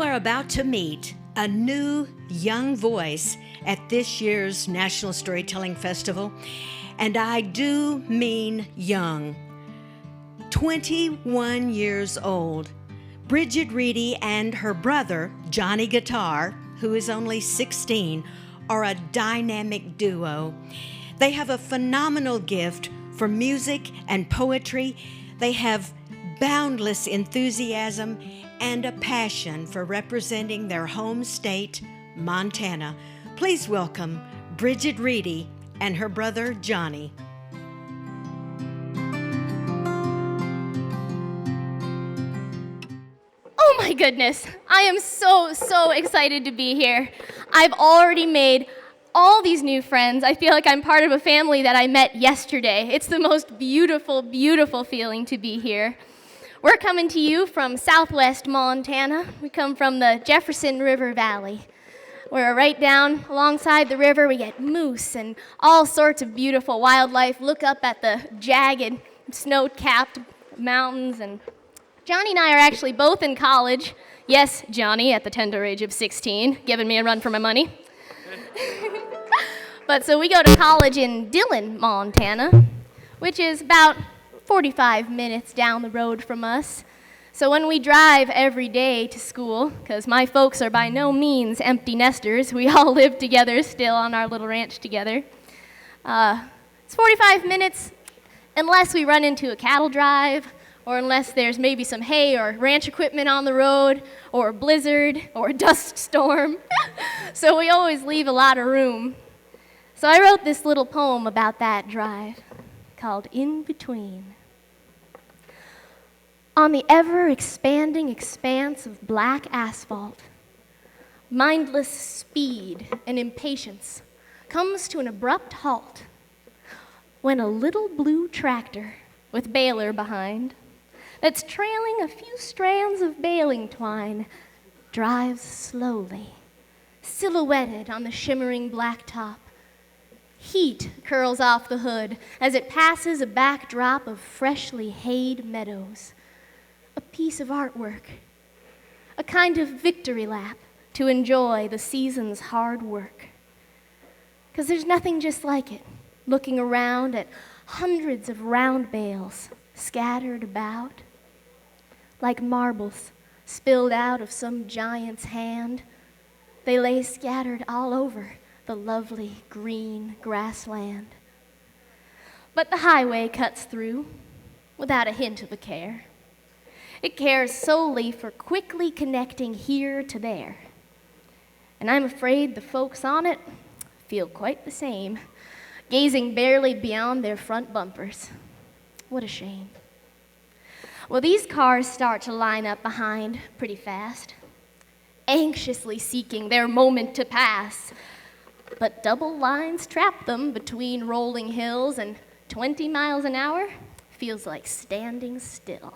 are about to meet a new young voice at this year's National Storytelling Festival, and I do mean young. 21 years old, Brigid Reedy and her brother, Johnny Guitar, who is only 16, are a dynamic duo. They have a phenomenal gift for music and poetry. They have boundless enthusiasm and a passion for representing their home state, Montana. Please welcome Brigid Reedy and her brother, Johnny. Oh my goodness, I am so excited to be here. I've already made all these new friends. I feel like I'm part of a family that I met yesterday. It's the most beautiful feeling to be here. We're coming to you from southwest Montana. We come from the Jefferson River Valley. We're right down alongside the river. We get moose and all sorts of beautiful wildlife. Look up at the jagged, snow-capped mountains. And Johnny and I are actually both in college. Yes, Johnny, at the tender age of 16, giving me a run for my money. But so we go to college in Dillon, Montana, which is about 45 minutes down the road from us. So when we drive every day to school, because my folks are by no means empty nesters, we all live together still on our little ranch together. It's 45 minutes unless we run into a cattle drive, or unless there's maybe some hay or ranch equipment on the road, or a blizzard, or a dust storm. So we always leave a lot of room. So I wrote this little poem about that drive called In Between. On the ever-expanding expanse of black asphalt, mindless speed and impatience comes to an abrupt halt when a little blue tractor with baler behind that's trailing a few strands of baling twine drives slowly, silhouetted on the shimmering blacktop. Heat curls off the hood as it passes a backdrop of freshly hayed meadows. A piece of artwork, a kind of victory lap to enjoy the season's hard work. Because there's nothing just like it, looking around at hundreds of round bales scattered about, like marbles spilled out of some giant's hand. They lay scattered all over the lovely green grassland. But the highway cuts through without a hint of a care. It cares solely for quickly connecting here to there. And I'm afraid the folks on it feel quite the same, gazing barely beyond their front bumpers. What a shame. Well, these cars start to line up behind pretty fast, anxiously seeking their moment to pass. But double lines trap them between rolling hills, and 20 miles an hour feels like standing still.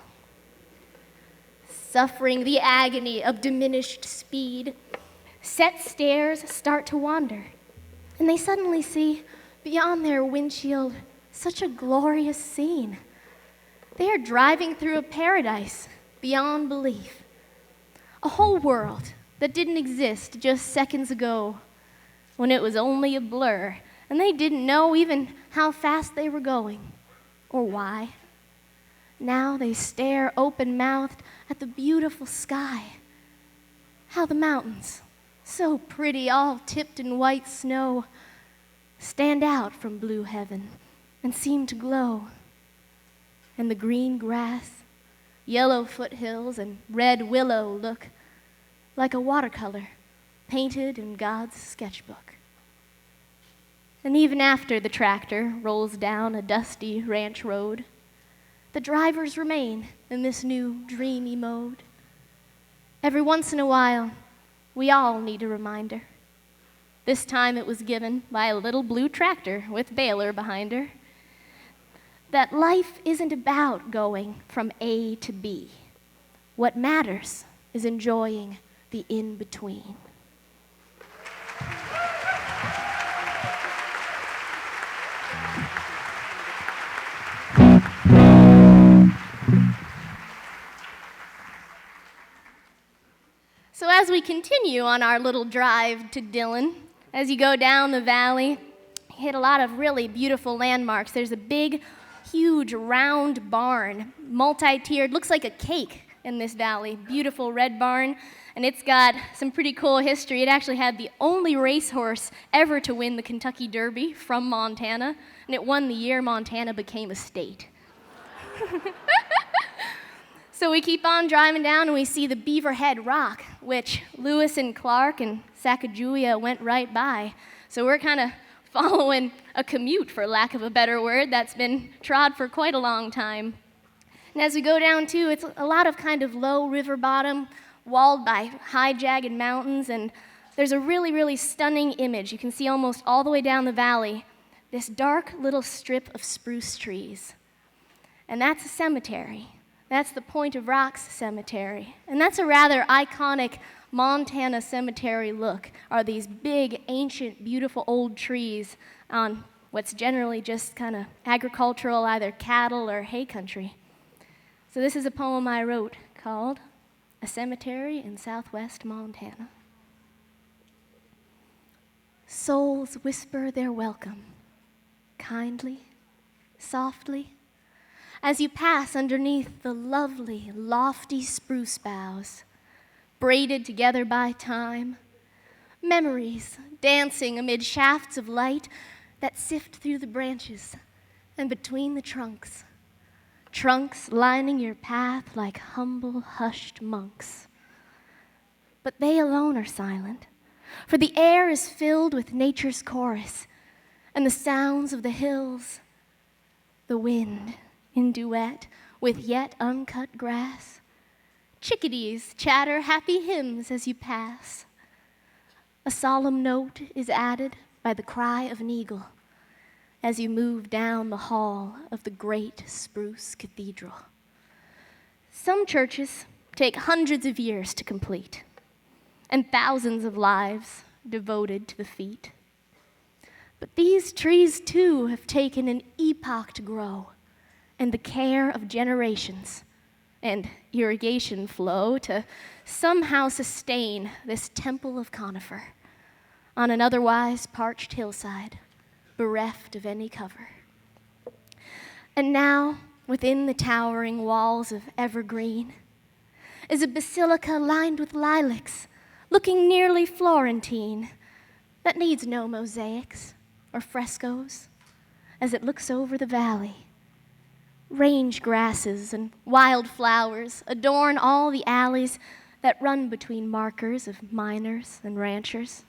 Suffering the agony of diminished speed, set stares start to wander, and they suddenly see beyond their windshield such a glorious scene. They are driving through a paradise beyond belief, a whole world that didn't exist just seconds ago when it was only a blur, and they didn't know even how fast they were going or why. Now they stare open-mouthed at the beautiful sky. How the mountains, so pretty, all tipped in white snow, stand out from blue heaven and seem to glow. And the green grass, yellow foothills, and red willow look like a watercolor painted in God's sketchbook. And even after the tractor rolls down a dusty ranch road, the drivers remain in this new dreamy mode. Every once in a while, we all need a reminder. This time it was given by a little blue tractor with baler behind her, that life isn't about going from A to B. What matters is enjoying the in-between. So as we continue on our little drive to Dillon, as you go down the valley, you hit a lot of really beautiful landmarks. There's a big, huge, round barn, multi-tiered, looks like a cake in this valley. Beautiful red barn, and it's got some pretty cool history. It actually had the only racehorse ever to win the Kentucky Derby from Montana, and it won the year Montana became a state. So we keep on driving down and we see the Beaverhead Rock, which Lewis and Clark and Sacagawea went right by. So we're kind of following a commute, for lack of a better word, that's been trod for quite a long time. And as we go down too, it's a lot of kind of low river bottom, walled by high jagged mountains, and there's a really, really stunning image. You can see almost all the way down the valley, this dark little strip of spruce trees. And that's a cemetery. That's the Point of Rocks Cemetery. And that's a rather iconic Montana cemetery look, are these big, ancient, beautiful old trees on what's generally just kind of agricultural, either cattle or hay country. So this is a poem I wrote called A Cemetery in Southwest Montana. Souls whisper their welcome, kindly, softly, as you pass underneath the lovely, lofty spruce boughs, braided together by time, memories dancing amid shafts of light that sift through the branches and between the trunks, trunks lining your path like humble, hushed monks. But they alone are silent, for the air is filled with nature's chorus and the sounds of the hills, the wind in duet with yet uncut grass. Chickadees chatter happy hymns as you pass. A solemn note is added by the cry of an eagle as you move down the hall of the great spruce cathedral. Some churches take hundreds of years to complete, and thousands of lives devoted to the feat. But these trees, too, have taken an epoch to grow, and the care of generations and irrigation flow to somehow sustain this temple of conifer on an otherwise parched hillside, bereft of any cover. And now, within the towering walls of evergreen, is a basilica lined with lilacs, looking nearly Florentine, that needs no mosaics or frescoes as it looks over the valley. Range grasses and wild flowers adorn all the alleys that run between markers of miners and ranchers.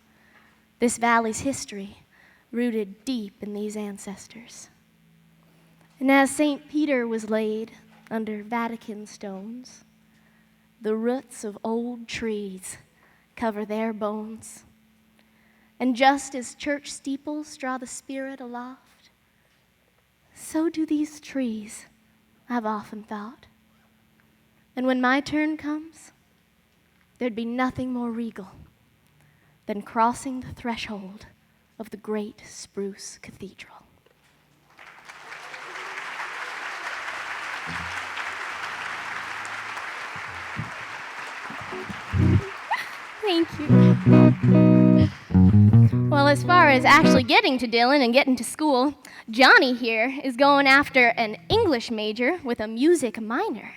This valley's history rooted deep in these ancestors. And as St. Peter was laid under Vatican stones, the roots of old trees cover their bones. And just as church steeples draw the spirit aloft, so do these trees, I've often thought. And when my turn comes, there'd be nothing more regal than crossing the threshold of the great spruce cathedral. Thank you. Well, as far as actually getting to Dillon and getting to school, Johnny here is going after an English major with a music minor.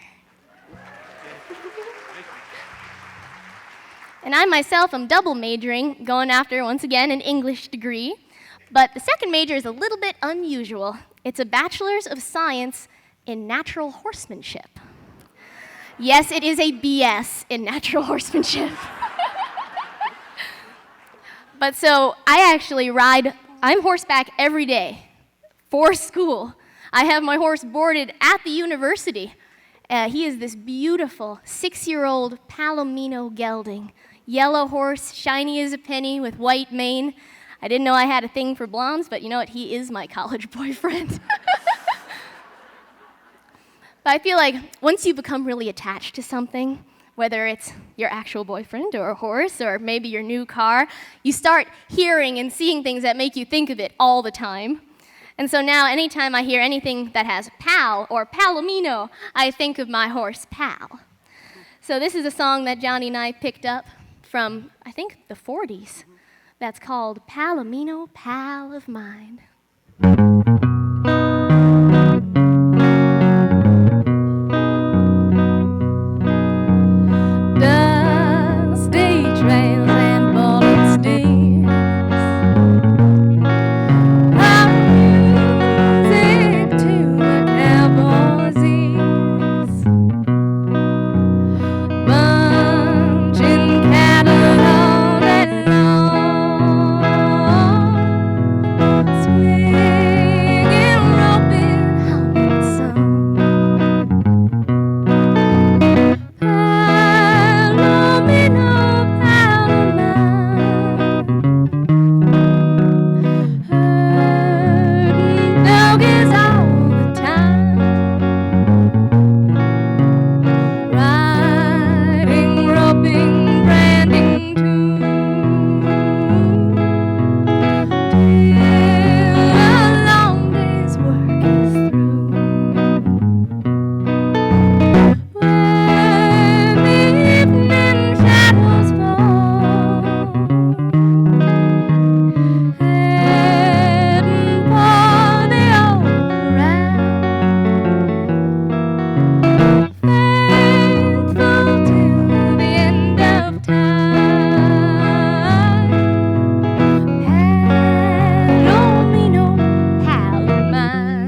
And I myself am double majoring, going after, once again, an English degree. But the second major is a little bit unusual. It's a Bachelor's of Science in Natural Horsemanship. Yes, it is a BS in natural horsemanship. But so I actually I'm horseback every day for school. I have my horse boarded at the university. He is this beautiful 6-year-old Palomino gelding, yellow horse, shiny as a penny with white mane. I didn't know I had a thing for blondes, but you know what? He is my college boyfriend. But I feel like once you become really attached to something, whether it's your actual boyfriend or a horse or maybe your new car, you start hearing and seeing things that make you think of it all the time. And so now anytime I hear anything that has Pal or Palomino, I think of my horse Pal. So this is a song that Johnny and I picked up from, I think, the 40s. That's called Palomino, Pal of Mine. Dusty trails and bullet steers, music to a cowboy's ears, bunching cattle all day long, swinging rope in humming song. Palomino, pal of mine, herding doggies all the time, riding, roping, branding too, till a long day's work is through. When the evening shadows fall, heading for the old corral, faithful till the end of time, Palomino, pal of mine.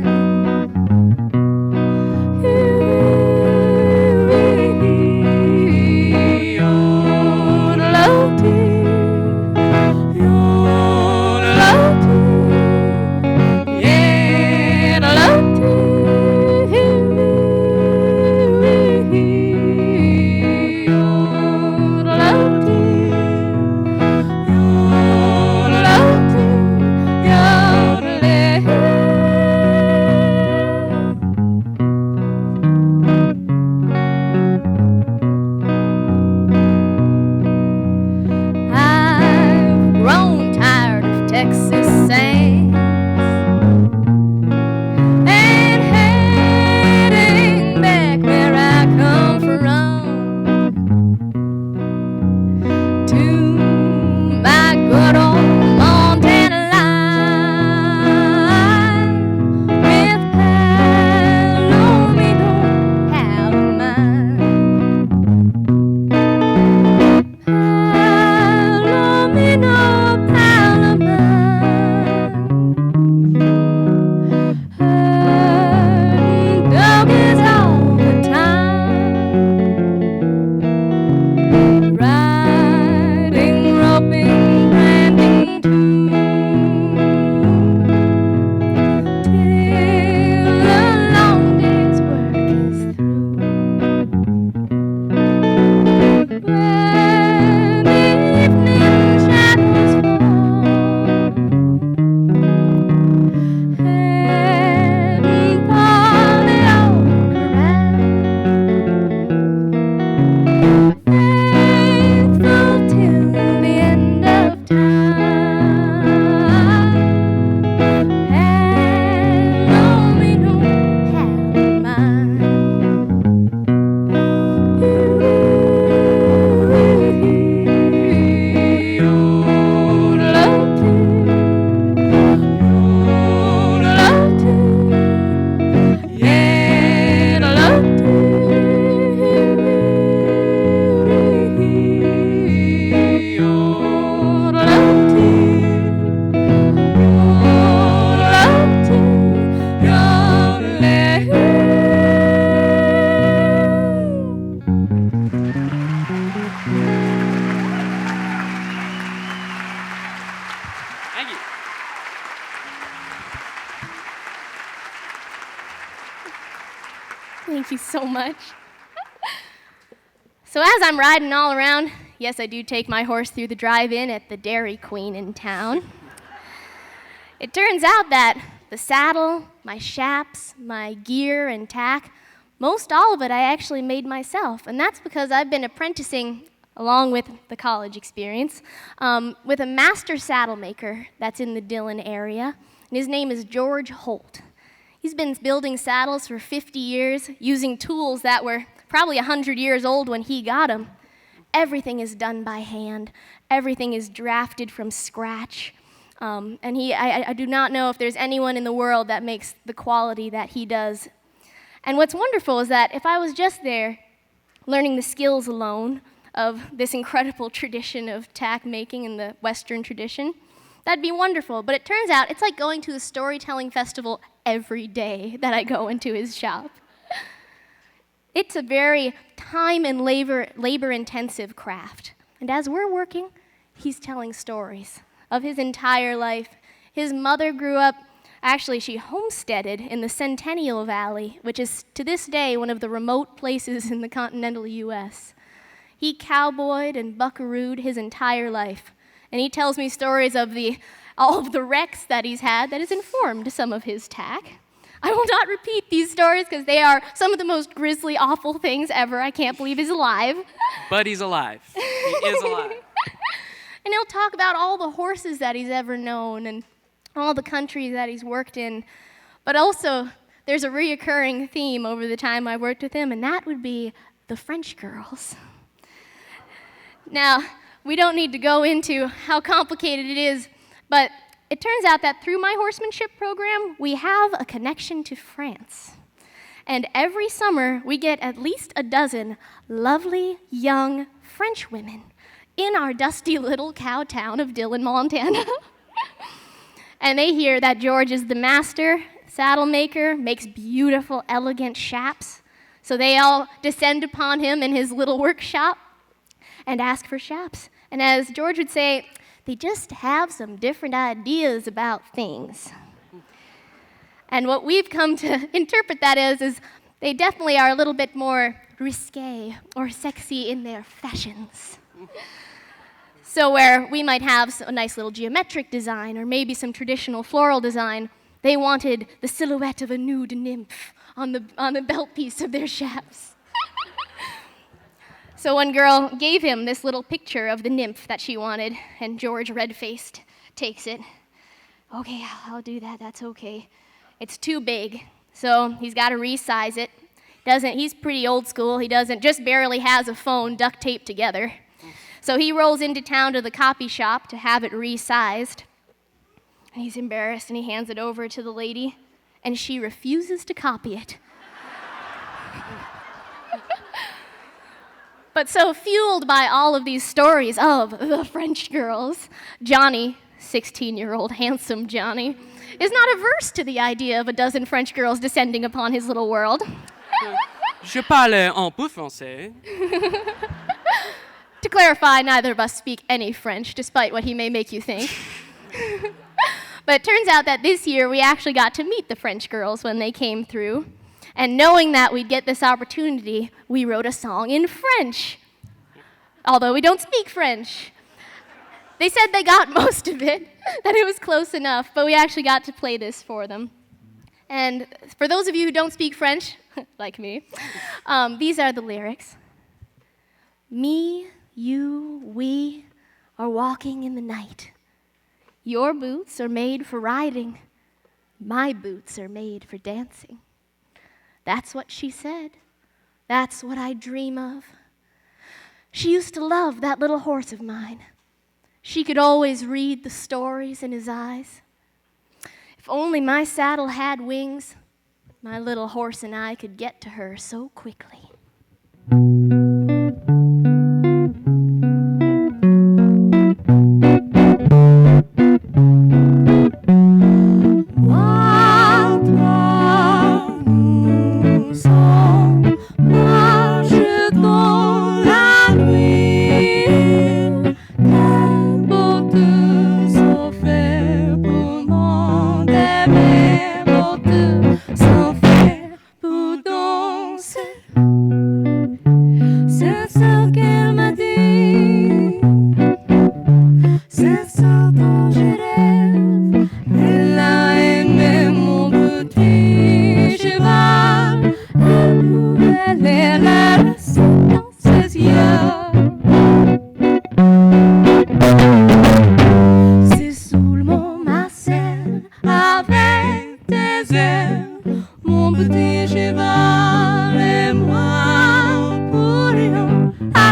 I've grown tired of Texas sands and heading back where I come from, to my good old Montana line, with Palomino, pal of mine. Palomino, pal of mine, herding doggies all the time, riding, roping, branding too, till the long day's work is through. When the evening shadows fall, heading for the old corral, faithful till the end of time, Palomino, pal of mine. Thank you. Thank you so much. So as I'm riding all around, yes, I do take my horse through the drive-in at the Dairy Queen in town. It turns out that the saddle, my shaps, my gear and tack, most all of it I actually made myself. And that's because I've been apprenticing, along with the college experience, with a master saddle maker that's in the Dillon area. And his name is George Holt. He's been building saddles for 50 years using tools that were probably 100 years old when he got them. everything is done by hand. Everything is drafted from scratch. And I do not know if there's anyone in the world that makes the quality that he does. And what's wonderful is that if I was just there learning the skills alone of this incredible tradition of tack making in the Western tradition, that'd be wonderful. But it turns out it's like going to a storytelling festival every day that I go into his shop. It's a very time and labor-intensive craft. And as we're working, he's telling stories of his entire life. His mother grew up, actually she homesteaded in the Centennial Valley, which is to this day one of the remote places in the continental US. He cowboyed and buckarooed his entire life. And he tells me stories of all of the wrecks that he's had that has informed some of his tack. I will not repeat these stories because they are some of the most grisly, awful things ever. I can't believe he's alive. But he's alive. He is alive. And he'll talk about all the horses that he's ever known and all the countries that he's worked in. But also, there's a reoccurring theme over the time I worked with him, and that would be the French girls. Now, we don't need to go into how complicated it is, but it turns out that through my horsemanship program, we have a connection to France. And every summer, we get at least a dozen lovely, young French women in our dusty little cow town of Dillon, Montana. And they hear that George is the master saddle maker, makes beautiful, elegant chaps. So they all descend upon him in his little workshop and ask for chaps. And as George would say, they just have some different ideas about things. And what we've come to interpret that as is they definitely are a little bit more risque or sexy in their fashions. So where we might have a nice little geometric design or maybe some traditional floral design, they wanted the silhouette of a nude nymph on the belt piece of their chaps. So one girl gave him this little picture of the nymph that she wanted, and George, red-faced, takes it. Okay, I'll do that, that's okay. It's too big, so he's got to resize it. He's pretty old school, just barely has a phone duct taped together. So he rolls into town to the copy shop to have it resized. And he's embarrassed, and he hands it over to the lady, and she refuses to copy it. But so fueled by all of these stories of the French girls, Johnny, 16-year-old handsome Johnny, is not averse to the idea of a dozen French girls descending upon his little world. Je parle un peu français. To clarify, neither of us speak any French, despite what he may make you think. But it turns out that this year we actually got to meet the French girls when they came through. And knowing that we'd get this opportunity, we wrote a song in French, although we don't speak French. They said they got most of it, that it was close enough, but we actually got to play this for them. And for those of you who don't speak French, like me, these are the lyrics. Me, you, we are walking in the night. Your boots are made for riding. My boots are made for dancing. That's what she said. That's what I dream of. She used to love that little horse of mine. She could always read the stories in his eyes. If only my saddle had wings, my little horse and I could get to her so quickly.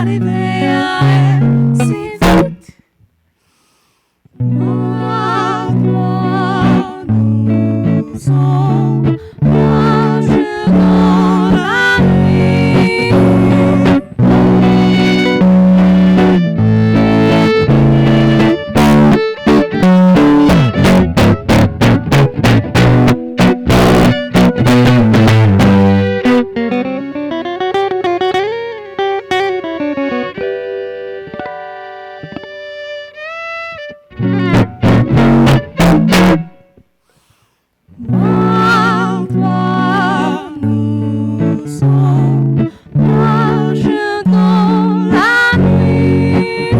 Arriver réveille si vite. Moi, toi, nous sommes nageurs dans la nuit. Moi, toi, nous sommes nageurs dans la nuit.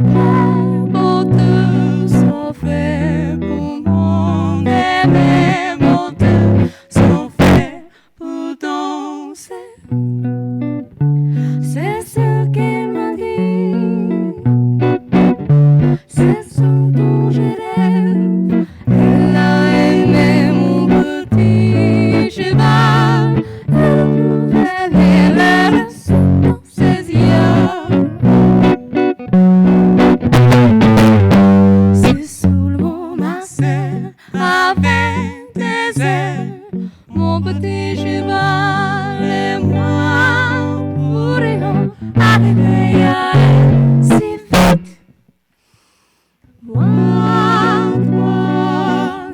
Les bateaux sont faits pour monter, les bateaux sont faits pour danser. C'est ce qu'elle m'a dit, c'est ce dont je rêve. Elle a aimé mon petit cheval, elle pouvait les rester dans ses yeux. C'est seulement ma sœur avec des ailes, mon petit cheval et moi pourrions arriver à elle si vite. Moi, toi,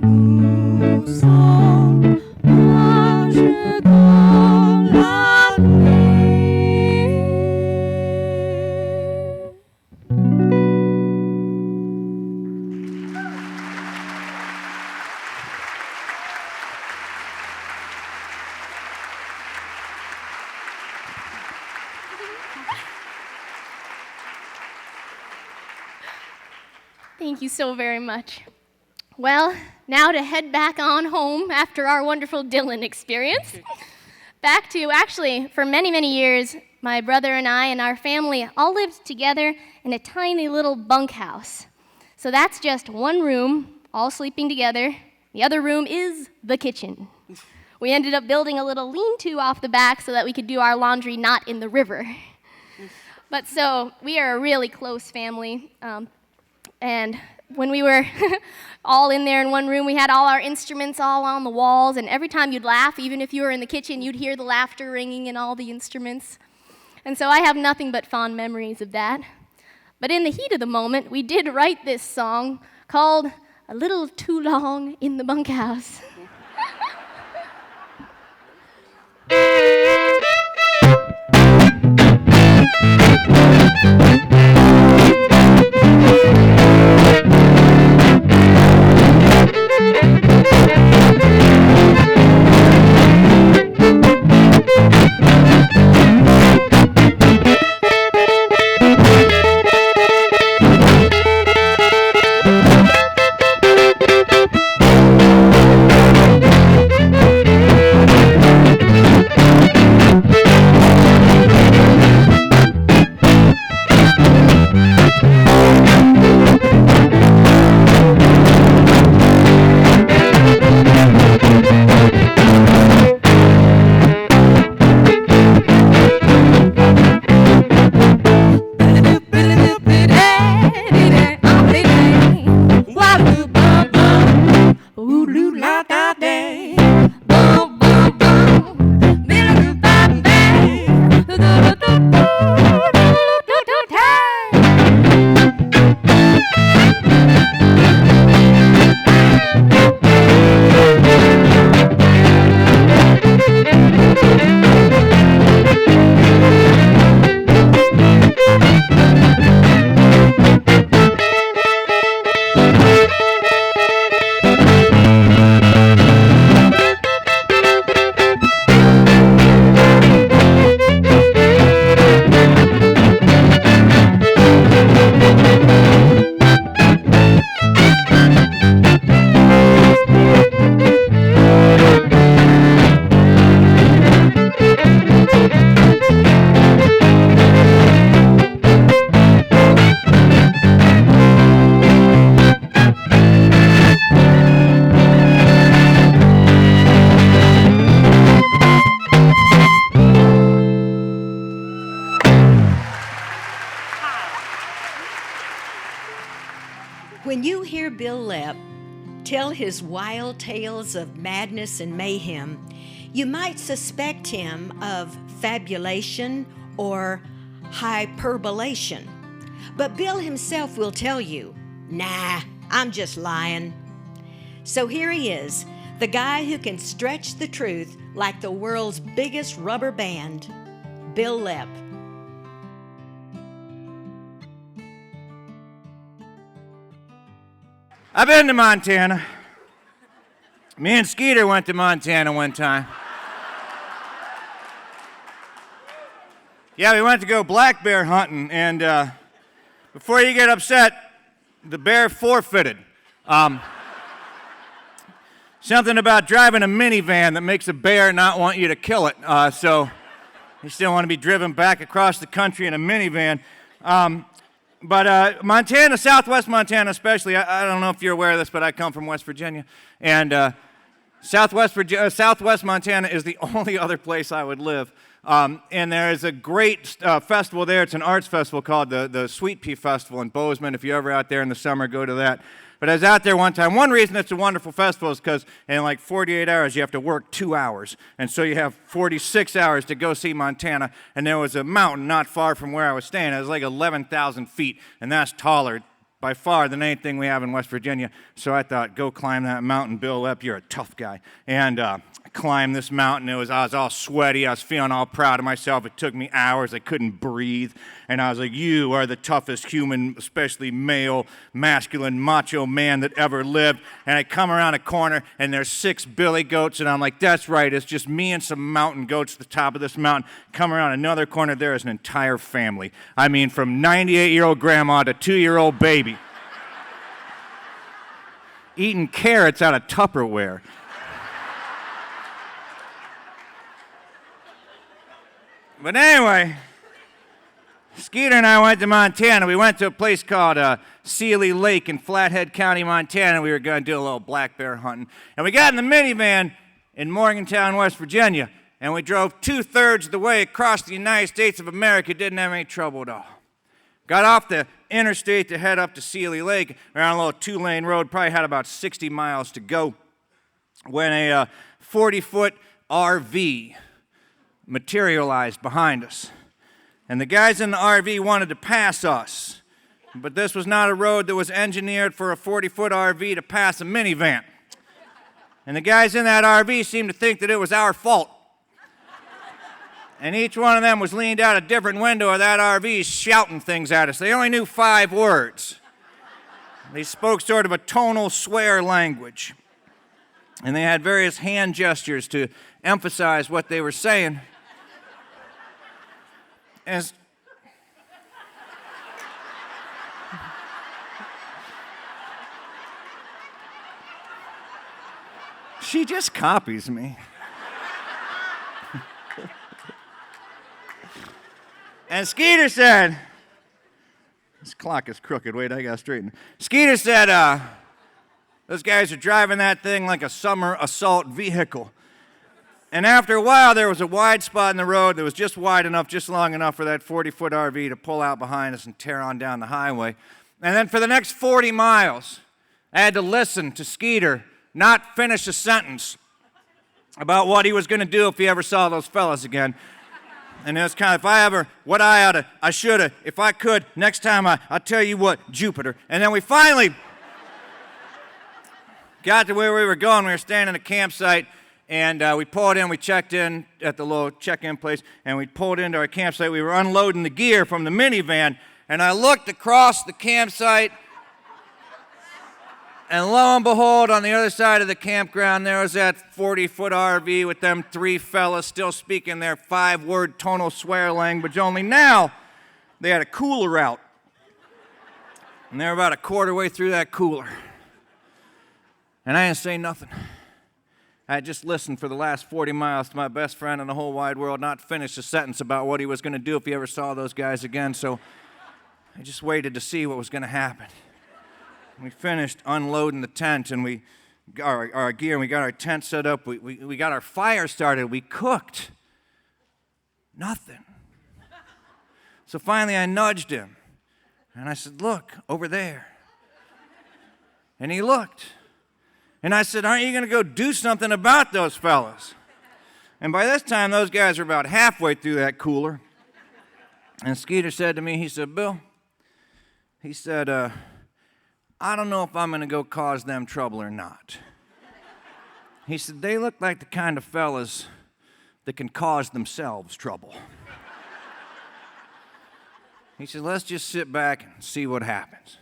nous sommes nageurs dans la nuit. Thank you so very much. Well, now to head back on home after our wonderful Dylan experience. Back to, actually, for many, many years, my brother and I and our family all lived together in a tiny little bunkhouse. So that's just one room, all sleeping together. The other room is the kitchen. We ended up building a little lean-to off the back so that we could do our laundry not in the river. But so we are a really close family. And when we were all in there in one room, we had all our instruments all on the walls, and every time you'd laugh, even if you were in the kitchen, you'd hear the laughter ringing in all the instruments. And so I have nothing but fond memories of that. But in the heat of the moment, we did write this song called A Little Too Long in the Bunkhouse. When you hear Bill Lepp tell his wild tales of madness and mayhem, you might suspect him of fabulation or hyperbolation. But Bill himself will tell you, nah, I'm just lying. So here he is, the guy who can stretch the truth like the world's biggest rubber band, Bill Lepp. I've been to Montana. Me and Skeeter went to Montana one time. Yeah, we went to go black bear hunting, and before you get upset, the bear forfeited. Something about driving a minivan that makes a bear not want you to kill it. So you still want to be driven back across the country in a minivan. But Montana, southwest Montana especially, I don't know if you're aware of this, but I come from West Virginia. And southwest Montana is the only other place I would live. And there is a great festival there. It's an arts festival called the Sweet Pea Festival in Bozeman. If you're ever out there in the summer, go to that. But I was out there one time. One reason it's a wonderful festival is because in like 48 hours, you have to work 2 hours. And so you have 46 hours to go see Montana. And there was a mountain not far from where I was staying. It was like 11,000 feet, and that's taller by far than anything we have in West Virginia. So I thought, go climb that mountain, Bill Lepp, you're a tough guy. And I climbed this mountain. I was all sweaty. I was feeling all proud of myself. It took me hours. I couldn't breathe. And I was like, you are the toughest human, especially male, masculine, macho man that ever lived. And I come around a corner, and there's 6 billy goats. And I'm like, that's right. It's just me and some mountain goats at the top of this mountain. Come around another corner, there is an entire family. I mean, from 98-year-old grandma to 2-year-old baby. Eating carrots out of Tupperware. But anyway, Skeeter and I went to Montana. We went to a place called Sealy Lake in Flathead County, Montana. We were going to do a little black bear hunting. And we got in the minivan in Morgantown, West Virginia, and we drove 2/3 of the way across the United States of America. Didn't have any trouble at all. Got off the interstate to head up to Sealy Lake. We were on a little 2-lane road, probably had about 60 miles to go, when a 40-foot RV materialized behind us. And the guys in the RV wanted to pass us. But this was not a road that was engineered for a 40-foot RV to pass a minivan. And the guys in that RV seemed to think that it was our fault. And each one of them was leaned out a different window of that RV shouting things at us. They only knew 5 words. They spoke sort of a tonal swear language. And they had various hand gestures to emphasize what they were saying. As she just copies me. And Skeeter said, this clock is crooked, wait, I gotta straighten. Skeeter said, those guys are driving that thing like a summer assault vehicle. And after a while, there was a wide spot in the road that was just wide enough, just long enough for that 40-foot RV to pull out behind us and tear on down the highway. And then for the next 40 miles, I had to listen to Skeeter not finish a sentence about what he was going to do if he ever saw those fellas again. And it was kind of, if I ever, what I oughta, I shoulda, if I could, next time I'll tell you what, Jupiter. And then we finally got to where we were going. We were staying in a campsite. And we pulled in, we checked in at the little check-in place, and we pulled into our campsite. We were unloading the gear from the minivan, and I looked across the campsite, and lo and behold, on the other side of the campground, there was that 40-foot RV with them 3 fellas still speaking their 5-word tonal swear language, only now they had a cooler out. And they were about a quarter way through that cooler. And I didn't say nothing. I had just listened for the last 40 miles to my best friend in the whole wide world, not finish a sentence about what he was going to do if he ever saw those guys again, so I just waited to see what was going to happen. We finished unloading the tent, and we got our gear, and we got our tent set up, we got our fire started, we cooked. Nothing. So finally I nudged him, and I said, look, over there. And he looked. And I said, aren't you going to go do something about those fellas? And by this time, those guys were about halfway through that cooler. And Skeeter said to me, he said, Bill, he said, I don't know if I'm going to go cause them trouble or not. He said, they look like the kind of fellas that can cause themselves trouble. He said, let's just sit back and see what happens.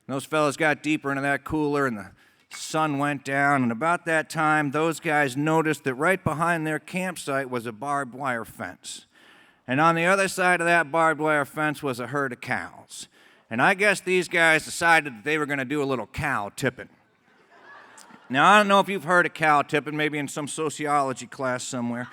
And those fellas got deeper into that cooler, and the sun went down, and about that time, those guys noticed that right behind their campsite was a barbed wire fence. And on the other side of that barbed wire fence was a herd of cows. And I guess these guys decided that they were going to do a little cow tipping. Now, I don't know if you've heard of cow tipping, maybe in some sociology class somewhere.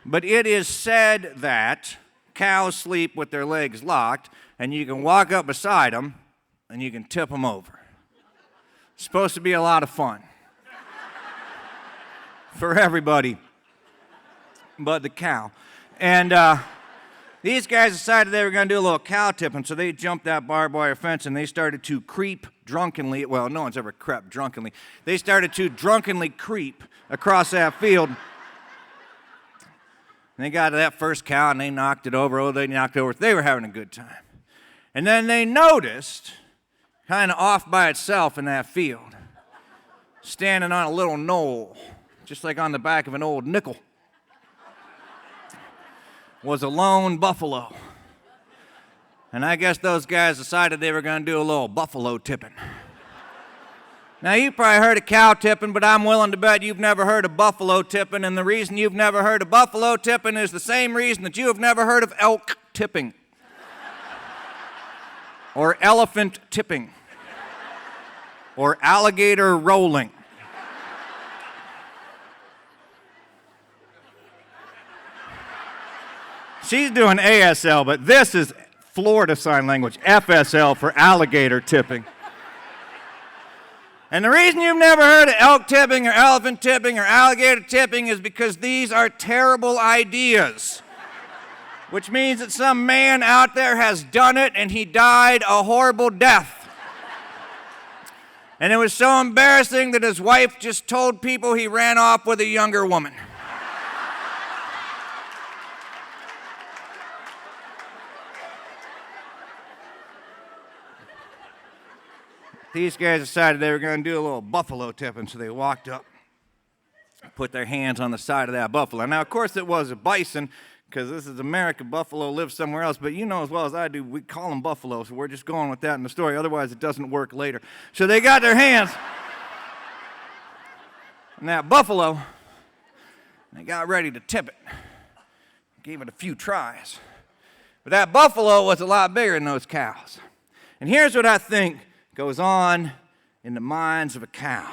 But it is said that cows sleep with their legs locked, and you can walk up beside them, and you can tip them over. It's supposed to be a lot of fun for everybody but the cow. And these guys decided they were going to do a little cow tipping, so they jumped that barbed wire fence, and they started to creep drunkenly. Well, no one's ever crept drunkenly. They started to drunkenly creep across that field. And they got to that first cow, and they knocked it over. Oh, they knocked it over. They were having a good time. And then they noticed, kind of off by itself in that field, standing on a little knoll, just like on the back of an old nickel, was a lone buffalo. And I guess those guys decided they were going to do a little buffalo tipping. Now, you probably heard of cow tipping, but I'm willing to bet you've never heard of buffalo tipping, and the reason you've never heard of buffalo tipping is the same reason that you have never heard of elk tipping, or elephant tipping, or alligator rolling. She's doing ASL, but this is Florida Sign Language, FSL for alligator tipping. And the reason you've never heard of elk tipping or elephant tipping or alligator tipping is because these are terrible ideas. Which means that some man out there has done it and he died a horrible death. And it was so embarrassing that his wife just told people he ran off with a younger woman. These guys decided they were going to do a little buffalo tipping, so they walked up, put their hands on the side of that buffalo. Now, of course, it was a bison, because this is America. Buffalo lives somewhere else, but you know as well as I do, we call them buffalo, so we're just going with that in the story. Otherwise, it doesn't work later. So they got their hands on that buffalo, and they got ready to tip it. Gave it a few tries. But that buffalo was a lot bigger than those cows. And here's what I think goes on in the minds of a cow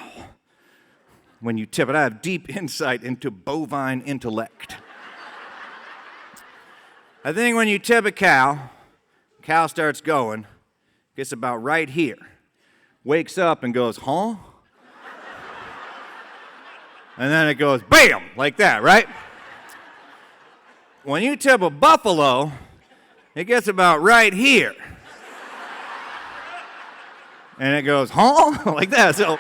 when you tip it. I have deep insight into bovine intellect. I think when you tip a cow starts going, gets about right here, wakes up and goes, huh? And then it goes, bam, like that, right? When you tip a buffalo, it gets about right here. And it goes, huh? Like that. So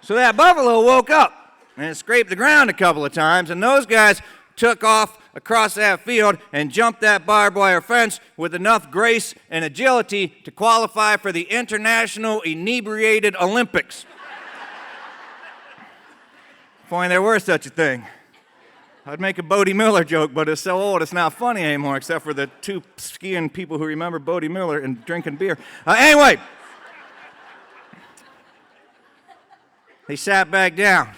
that buffalo woke up and it scraped the ground a couple of times, and those guys took off across that field and jumped that barbed wire fence with enough grace and agility to qualify for the International Inebriated Olympics. If only there were such a thing. I'd make a Bodie Miller joke, but it's so old it's not funny anymore, except for the two skiing people who remember Bodie Miller and drinking beer. Anyway, they sat back down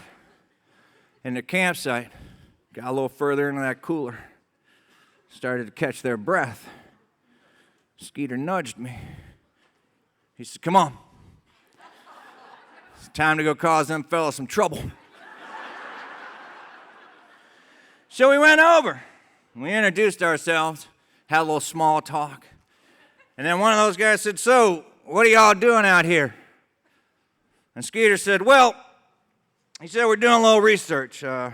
in their campsite, got a little further into that cooler, started to catch their breath. Skeeter nudged me. He said, come on. It's time to go cause them fellas some trouble. So we went over, and we introduced ourselves, had a little small talk, and then one of those guys said, so, what are y'all doing out here? And Skeeter said, well, he said, we're doing a little research. We're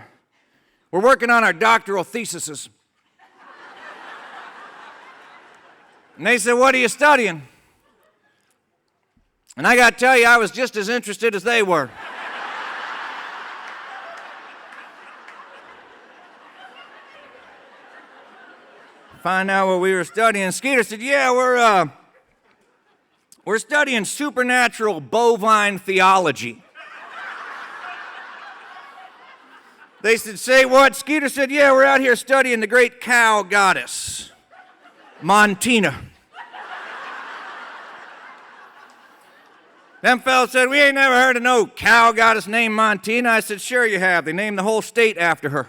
working on our doctoral theses. And they said, what are you studying? And I got to tell you, I was just as interested as they were. Find out what we were studying. Skeeter said, yeah, we're studying supernatural bovine theology. They said, say what? Skeeter said, yeah, we're out here studying the great cow goddess, Montina. Them fellas said, we ain't never heard of no cow goddess named Montina. I said, sure you have. They named the whole state after her.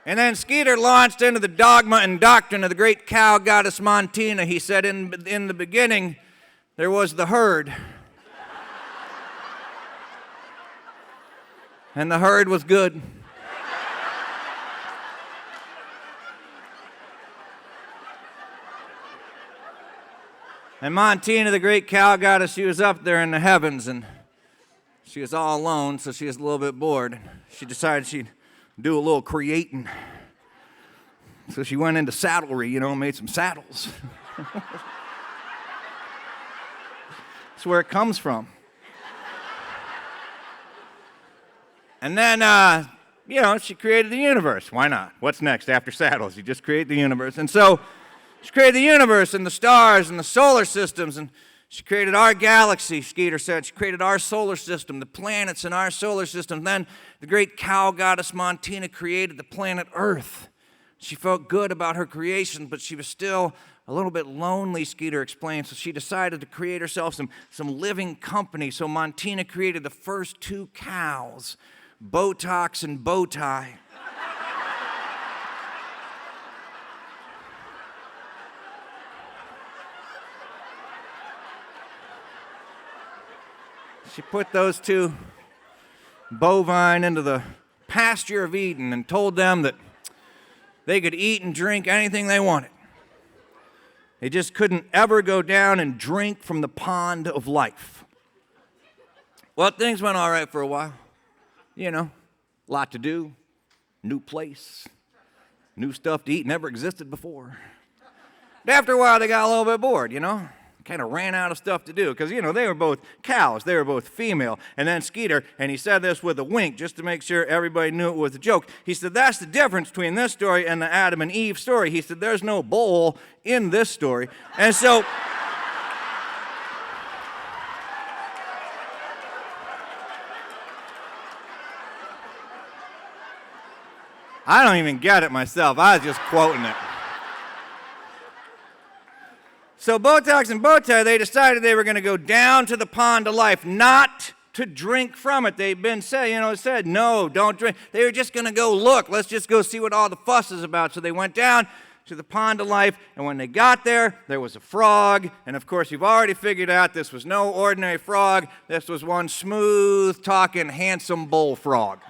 And then Skeeter launched into the dogma and doctrine of the great cow goddess Montina. He said, in the beginning, there was the herd. And the herd was good. And Montina, the great cow goddess, she was up there in the heavens, and she was all alone, so she was a little bit bored. She decided she'd do a little creating. So she went into saddlery, and made some saddles. That's where it comes from. And then, she created the universe. Why not? What's next after saddles? You just create the universe. And so she created the universe and the stars and the solar systems, and she created our galaxy, Skeeter said. She created our solar system, the planets in our solar system. Then the great cow goddess Montina created the planet Earth. She felt good about her creation, but she was still a little bit lonely, Skeeter explained, so she decided to create herself some living company. So Montina created the first two cows, Botox and Bowtie. She put those two bovine into the pasture of Eden and told them that they could eat and drink anything they wanted. They just couldn't ever go down and drink from the pond of life. Well, things went all right for a while. Lot to do, new place, new stuff to eat, never existed before. But after a while, they got a little bit bored, kind of ran out of stuff to do because, they were both cows. They were both female. And then Skeeter, and he said this with a wink just to make sure everybody knew it was a joke. He said, that's the difference between this story and the Adam and Eve story. He said, there's no bowl in this story. And so I don't even get it myself. I was just quoting it. So Botox and Bowtie, they decided they were going to go down to the pond of life, not to drink from it. They've been said, no, don't drink. They were just going to go look. Let's just go see what all the fuss is about. So they went down to the pond of life, and when they got there, there was a frog. And of course, you've already figured out this was no ordinary frog. This was one smooth-talking, handsome bullfrog.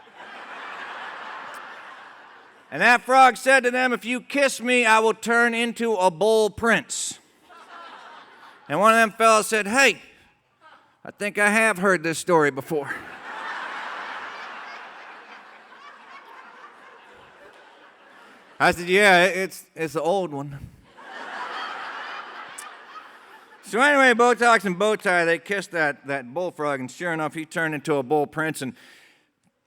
And that frog said to them, if you kiss me, I will turn into a bull prince. And one of them fellas said, hey, I think I have heard this story before. I said, yeah, it's an old one. So anyway, Botox and Bowtie, they kissed that bullfrog, and sure enough, he turned into a bull prince and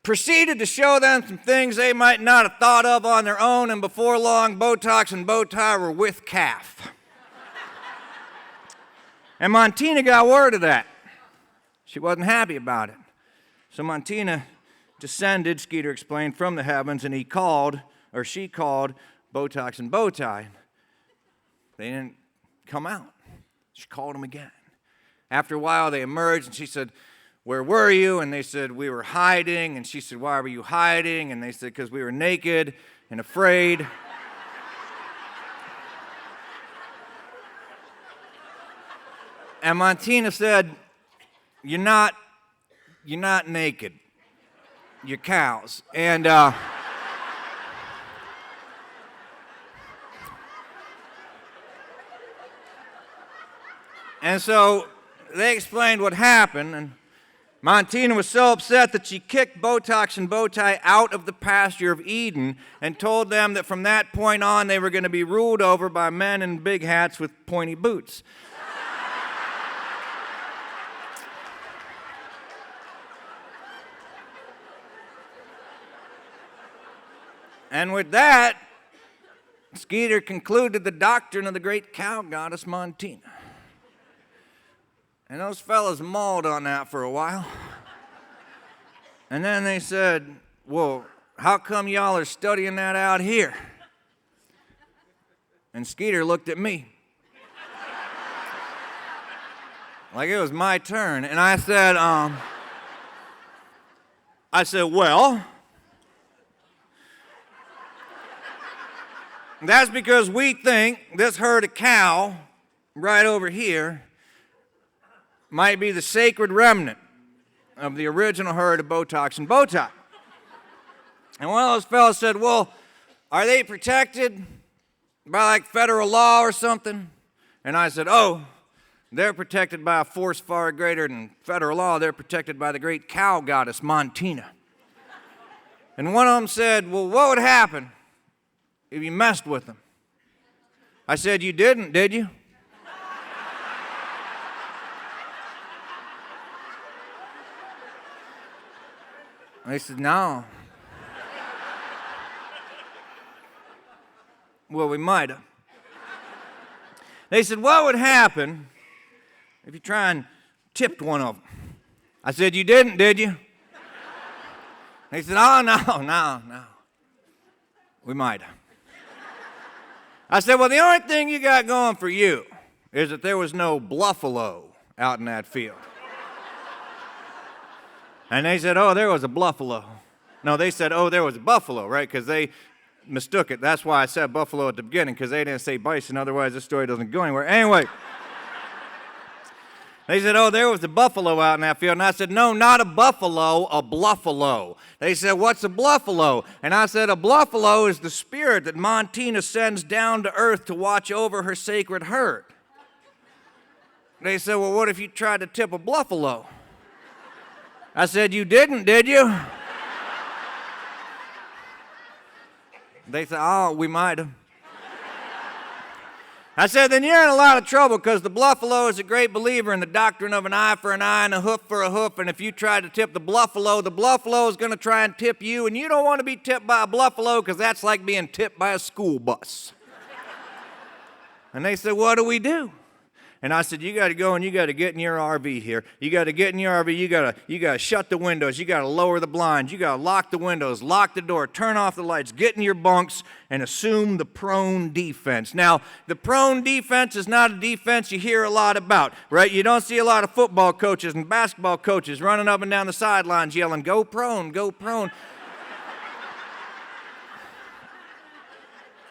proceeded to show them some things they might not have thought of on their own, and before long, Botox and Bowtie were with calf. And Montina got word of that. She wasn't happy about it. So Montina descended, Skeeter explained, from the heavens, and she called Botox and Bowtie. They didn't come out. She called them again. After a while, they emerged, and she said, where were you? And they said, we were hiding. And she said, why were you hiding? And they said, because we were naked and afraid. And Montina said, you're not naked. You're cows. And so they explained what happened, and Montina was so upset that she kicked Botox and Bowtie out of the pasture of Eden and told them that from that point on they were going to be ruled over by men in big hats with pointy boots. And with that, Skeeter concluded the doctrine of the great cow goddess Montina. And those fellas mauled on that for a while. And then they said, well, how come y'all are studying that out here? And Skeeter looked at me. Like it was my turn. And I said, well, that's because we think this herd of cow right over here might be the sacred remnant of the original herd of Botox and Bowtie. And one of those fellows said, well, are they protected by like federal law or something? And I said, oh, they're protected by a force far greater than federal law. They're protected by the great cow goddess Montina. And one of them said, well, what would happen if you messed with them? I said, you didn't, did you? They said, no. Well, we might have. They said, what would happen if you try and tipped one of them? I said, you didn't, did you? They said, oh, no. We might have. I said, well, the only thing you got going for you is that there was no buffalo out in that field. And they said, oh, there was a buffalo. No, they said, oh, there was a buffalo, right? Because they mistook it. That's why I said buffalo at the beginning, because they didn't say bison. Otherwise, this story doesn't go anywhere. Anyway, they said, oh, there was a buffalo out in that field. And I said, no, not a buffalo, a bluffalo. They said, what's a bluffalo? And I said, a bluffalo is the spirit that Montina sends down to earth to watch over her sacred herd. They said, well, what if you tried to tip a bluffalo? I said, you didn't, did you? They said, oh, we might have. I said, then you're in a lot of trouble because the buffalo is a great believer in the doctrine of an eye for an eye and a hoof for a hoof. And if you try to tip the buffalo is going to try and tip you. And you don't want to be tipped by a buffalo because that's like being tipped by a school bus. And they said, what do we do? And I said, you got to go and you got to get in your RV here. You got to get in your RV. You got to shut the windows. You got to lower the blinds. You got to lock the windows, lock the door, turn off the lights, get in your bunks, and assume the prone defense. Now, the prone defense is not a defense you hear a lot about, right? You don't see a lot of football coaches and basketball coaches running up and down the sidelines yelling, go prone, go prone.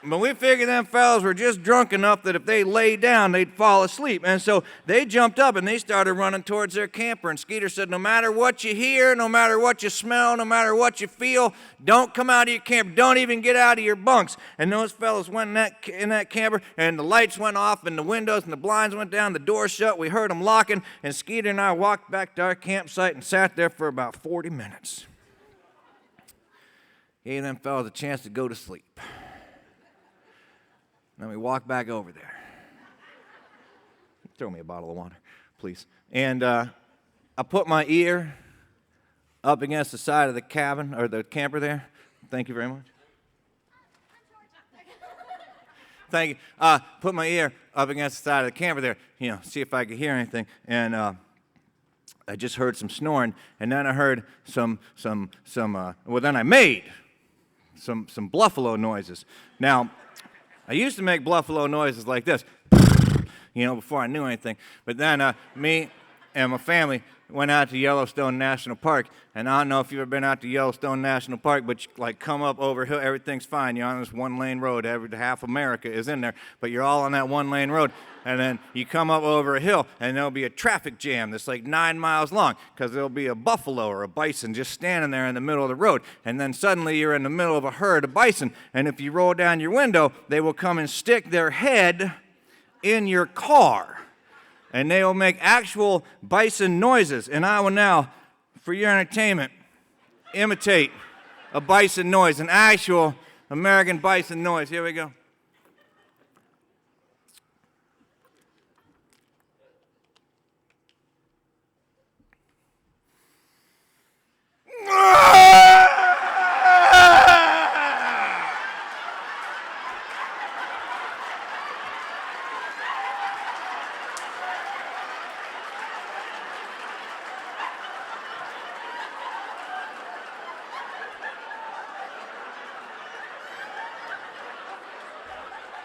But we figured them fellas were just drunk enough that if they lay down, they'd fall asleep. And so they jumped up and they started running towards their camper. And Skeeter said, no matter what you hear, no matter what you smell, no matter what you feel, don't come out of your camper. Don't even get out of your bunks. And those fellas went in that camper, and the lights went off, and the windows and the blinds went down, the door shut. We heard them locking, and Skeeter and I walked back to our campsite and sat there for about 40 minutes. Gave them fellas a chance to go to sleep. Then we walk back over there. Throw me a bottle of water, please. And I put my ear up against the side of the cabin, or the camper there. Thank you very much. Thank you. Put my ear up against the side of the camper there, see if I could hear anything. And I just heard some snoring, and then I heard then I made some buffalo noises. Now, I used to make buffalo noises like this, before I knew anything. But then me and my family went out to Yellowstone National Park. And I don't know if you've ever been out to Yellowstone National Park, but you come up over a hill, everything's fine. You're on this one-lane road. Half America is in there, but you're all on that one-lane road. And then you come up over a hill, and there'll be a traffic jam that's like 9 miles long because there'll be a buffalo or a bison just standing there in the middle of the road. And then suddenly you're in the middle of a herd of bison, and if you roll down your window, they will come and stick their head in your car. And they will make actual bison noises. And I will now for your entertainment, imitate a bison noise, an actual American bison noise. Here we go.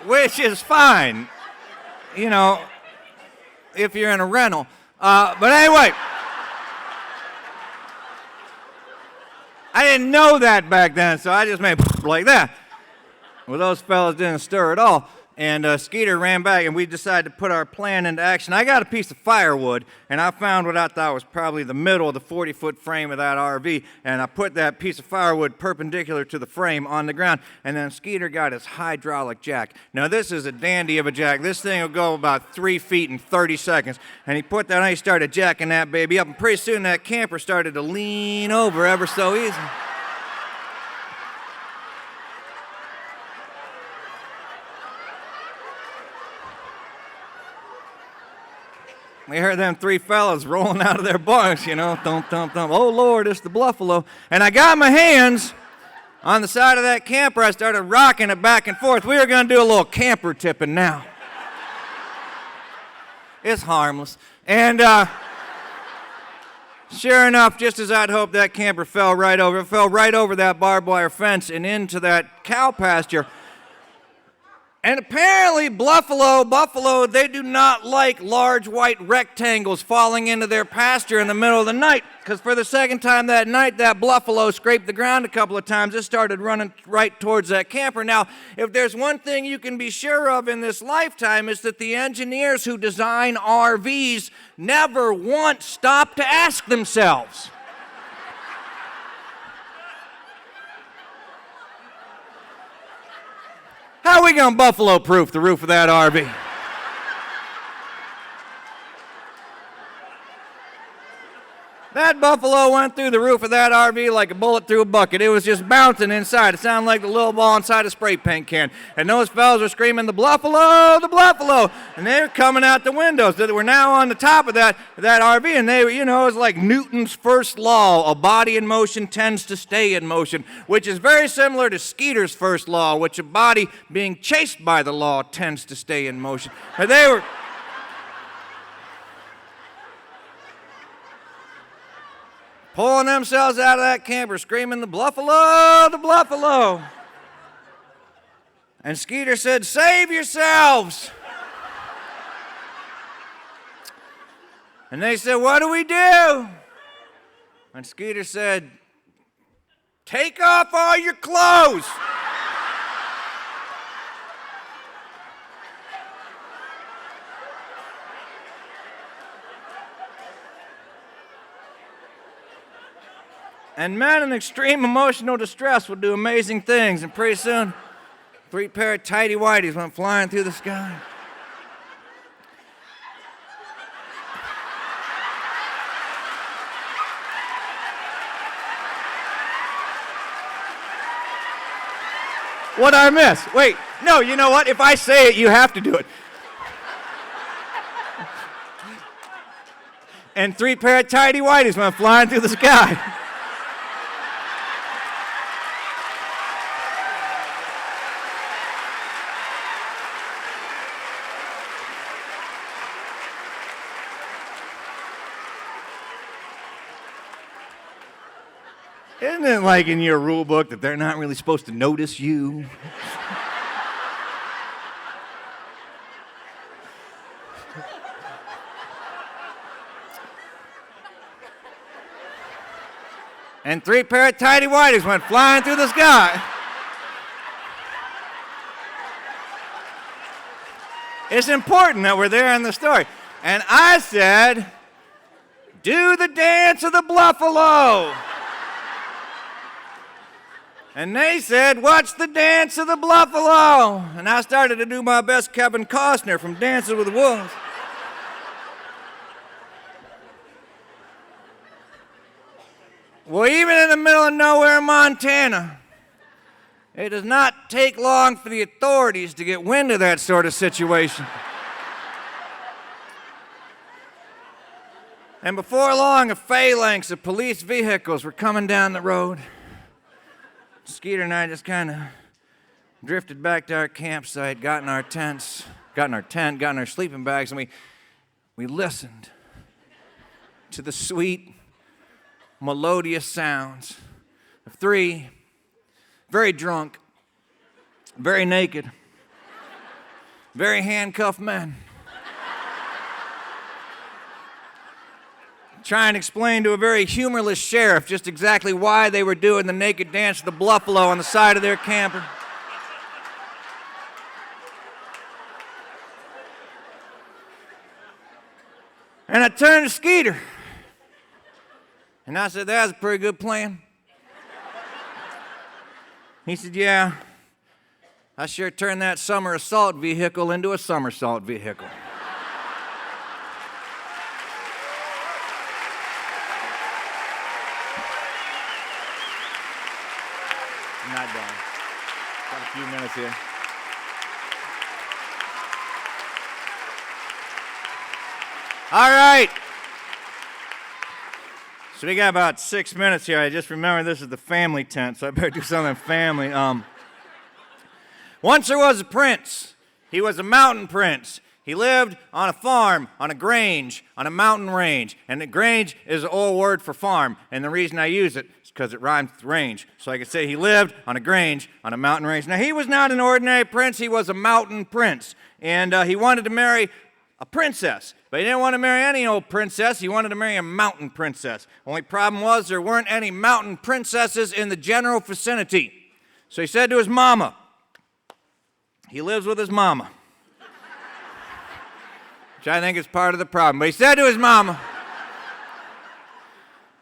Which is fine, you know, if you're in a rental. But anyway, I didn't know that back then, so I just made like that. Well, those fellas didn't stir at all. And Skeeter ran back, and we decided to put our plan into action. I got a piece of firewood, and I found what I thought was probably the middle of the 40-foot frame of that RV, and I put that piece of firewood perpendicular to the frame on the ground, and then Skeeter got his hydraulic jack. Now, this is a dandy of a jack. This thing will go about 3 feet in 30 seconds, and he put that on, he started jacking that baby up, and pretty soon that camper started to lean over ever so easy. We heard them three fellas rolling out of their bunks, you know, thump, thump, thump. Oh, Lord, it's the buffalo. And I got my hands on the side of that camper. I started rocking it back and forth. We were going to do a little camper tipping now. It's harmless. And sure enough, just as I'd hoped, that camper fell right over. It fell right over that barbed wire fence and into that cow pasture. And apparently buffalo, they do not like large white rectangles falling into their pasture in the middle of the night, because for the second time that night, that buffalo scraped the ground a couple of times. It started running right towards that camper. Now, if there's one thing you can be sure of in this lifetime, is that the engineers who design RVs never once stop to ask themselves, how are we going to buffalo-proof the roof of that RV? That buffalo went through the roof of that RV like a bullet through a bucket. It was just bouncing inside. It sounded like the little ball inside a spray paint can. And those fellas were screaming, the buffalo, the buffalo. And they were coming out the windows. They were now on the top of that RV. And they were, you know, it was like Newton's first law. A body in motion tends to stay in motion, which is very similar to Skeeter's first law, which a body being chased by the law tends to stay in motion. And they were pulling themselves out of that camper, screaming, the buffalo, the buffalo. And Skeeter said, save yourselves. And they said, what do we do? And Skeeter said, take off all your clothes. And men in extreme emotional distress will do amazing things. And pretty soon, 3 pair of tighty-whities went flying through the sky. What'd I miss? Wait, no, you know what? If I say it, you have to do it. And 3 pair of tighty-whities went flying through the sky. Isn't it like in your rule book that they're not really supposed to notice you? And 3 pair of tighty-whities went flying through the sky. It's important that we're there in the story. And I said, do the dance of the buffalo. And they said, what's the dance of the buffalo? And I started to do my best Kevin Costner from Dances with Wolves. Well, even in the middle of nowhere, Montana, it does not take long for the authorities to get wind of that sort of situation. And before long, a phalanx of police vehicles were coming down the road. Skeeter and I just kind of drifted back to our campsite, got in our tent, got in our sleeping bags, and we listened to the sweet, melodious sounds of three very drunk, very naked, very handcuffed men trying to explain to a very humorless sheriff just exactly why they were doing the naked dance of the buffalo on the side of their camper. And I turned to Skeeter, and I said, "That was a pretty good plan." He said, "Yeah, I sure turned that summer assault vehicle into a somersault vehicle." I'm not done. Got a few minutes here. All right. So we got about 6 minutes here. I just remember this is the family tent, so I better do something family. Once there was a prince. He was a mountain prince. He lived on a farm, on a grange, on a mountain range. And the grange is an old word for farm. And the reason I use it is because it rhymes with range. So I could say he lived on a grange, on a mountain range. Now, he was not an ordinary prince. He was a mountain prince. And he wanted to marry a princess. But he didn't want to marry any old princess. He wanted to marry a mountain princess. Only problem was there weren't any mountain princesses in the general vicinity. So he said to his mama, he lives with his mama, which I think is part of the problem. But he said to his mama,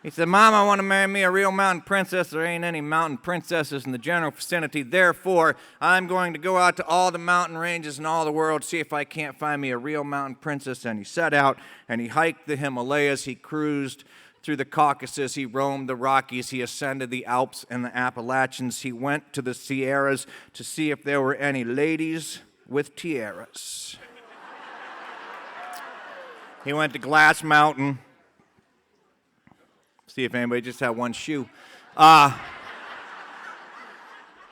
he said, "Mama, I want to marry me a real mountain princess. There ain't any mountain princesses in the general vicinity. Therefore, I'm going to go out to all the mountain ranges in all the world, see if I can't find me a real mountain princess." And he set out, and he hiked the Himalayas. He cruised through the Caucasus. He roamed the Rockies. He ascended the Alps and the Appalachians. He went to the Sierras to see if there were any ladies with tiaras. He went to Glass Mountain, see if anybody just had one shoe. But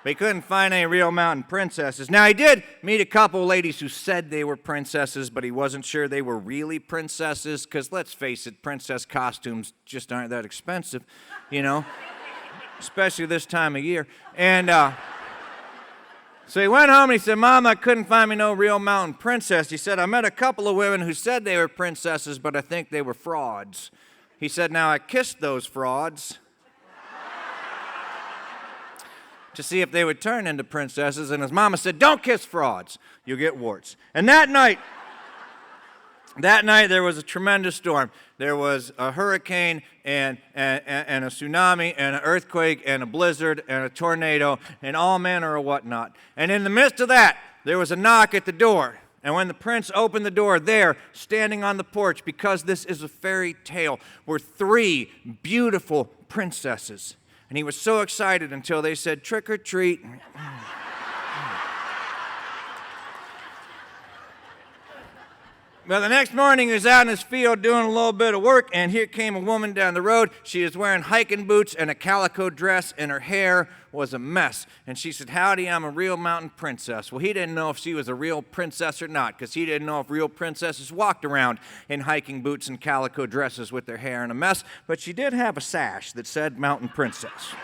he couldn't find any real mountain princesses. Now, he did meet a couple ladies who said they were princesses, but he wasn't sure they were really princesses, because let's face it, princess costumes just aren't that expensive, you know, especially this time of year. And so he went home and he said, "Mom, I couldn't find me no real mountain princess." He said, "I met a couple of women who said they were princesses, but I think they were frauds." He said, "Now, I kissed those frauds to see if they would turn into princesses." And his mama said, "Don't kiss frauds. You'll get warts." And that night there was a tremendous storm. There was a hurricane and a tsunami and an earthquake and a blizzard and a tornado and all manner of whatnot. And in the midst of that, there was a knock at the door. And when the prince opened the door, there, standing on the porch, because this is a fairy tale, were three beautiful princesses. And he was so excited until they said, "Trick or treat." Well, the next morning he was out in his field doing a little bit of work, and here came a woman down the road. She was wearing hiking boots and a calico dress, and her hair was a mess. And she said, "Howdy, I'm a real mountain princess." Well, he didn't know if she was a real princess or not, because he didn't know if real princesses walked around in hiking boots and calico dresses with their hair in a mess, but she did have a sash that said mountain princess.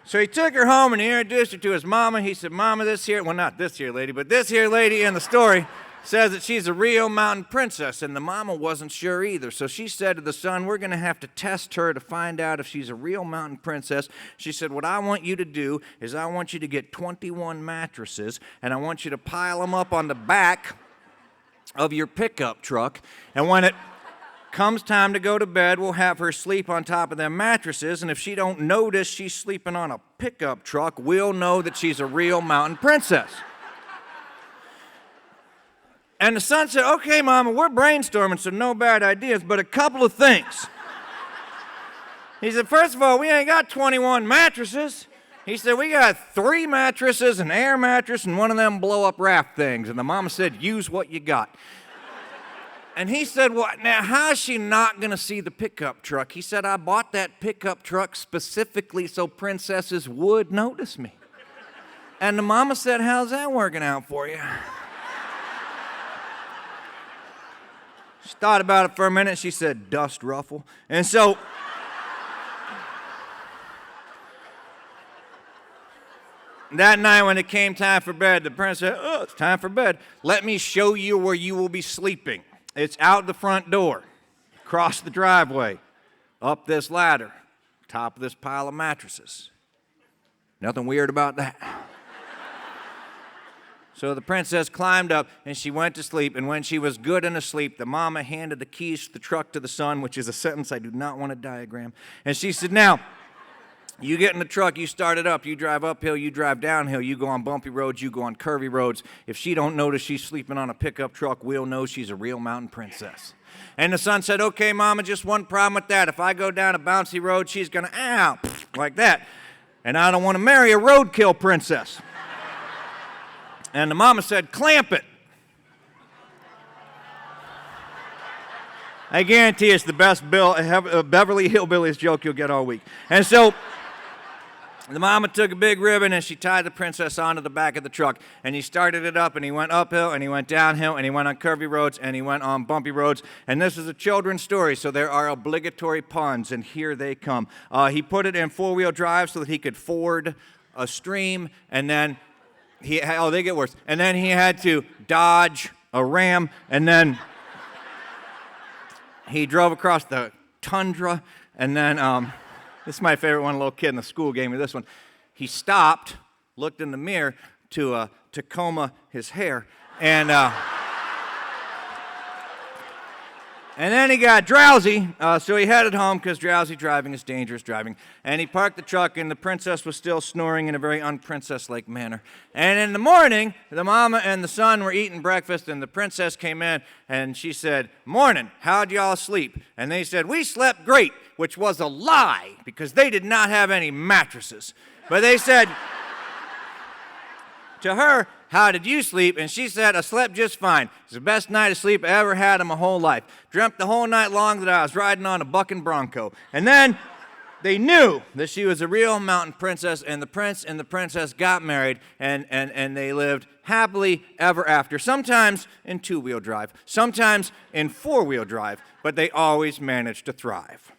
So he took her home and he introduced her to his mama. He said, "Mama, this here," well, not this here lady, but this here lady in the story says that she's a real mountain princess. And the mama wasn't sure either. So she said to the son, "We're going to have to test her to find out if she's a real mountain princess." She said, "What I want you to do is I want you to get 21 mattresses, and I want you to pile them up on the back of your pickup truck. And when it comes time to go to bed, we'll have her sleep on top of them mattresses, and if she don't notice she's sleeping on a pickup truck, we'll know that she's a real mountain princess." And the son said, okay, Mama, we're brainstorming, so no bad ideas, but a couple of things. He said, first of all, we ain't got 21 mattresses. He said, we got 3 mattresses, an air mattress, and one of them blow-up raft things. And the mama said, use what you got. And he said, well, now, how's she not going to see the pickup truck? He said, I bought that pickup truck specifically so princesses would notice me. And the mama said, how's that working out for you? She thought about it for a minute. She said, dust ruffle. And so that night when it came time for bed, the prince said, oh, it's time for bed. Let me show you where you will be sleeping. It's out the front door, across the driveway, up this ladder, top of this pile of mattresses. Nothing weird about that. So the princess climbed up and she went to sleep, and when she was good and asleep, the mama handed the keys to the truck to the son, which is a sentence I do not want to diagram. And she said, now, you get in the truck, you start it up, you drive uphill, you drive downhill, you go on bumpy roads, you go on curvy roads. If she don't notice she's sleeping on a pickup truck, we'll know she's a real mountain princess. And the son said, okay, Mama, just one problem with that. If I go down a bouncy road, she's going to, ow, like that. And I don't want to marry a roadkill princess. And the mama said, clamp it. I guarantee it's the best Beverly Hillbillies joke you'll get all week. And so the mama took a big ribbon and she tied the princess onto the back of the truck, and he started it up, and he went uphill and he went downhill and he went on curvy roads and he went on bumpy roads. And this is a children's story, so there are obligatory puns, and here they come. He put it in 4-wheel drive so that he could ford a stream, and then they get worse. And then he had to dodge a ram, and then he drove across the tundra, and then this is my favorite one. A little kid in the school gave me this one. He stopped, looked in the mirror to comb his hair, and then he got drowsy, so he headed home because drowsy driving is dangerous driving. And he parked the truck, and the princess was still snoring in a very unprincess-like manner. And in the morning, the mama and the son were eating breakfast, and the princess came in, and she said, morning, how'd y'all sleep? And they said, we slept great, which was a lie, because they did not have any mattresses. But they said to her, how did you sleep? And she said, I slept just fine. It's the best night of sleep I ever had in my whole life. Dreamt the whole night long that I was riding on a bucking bronco. And then they knew that she was a real mountain princess, and the prince and the princess got married, and they lived happily ever after. Sometimes in 2-wheel drive, sometimes in 4-wheel drive, but they always managed to thrive.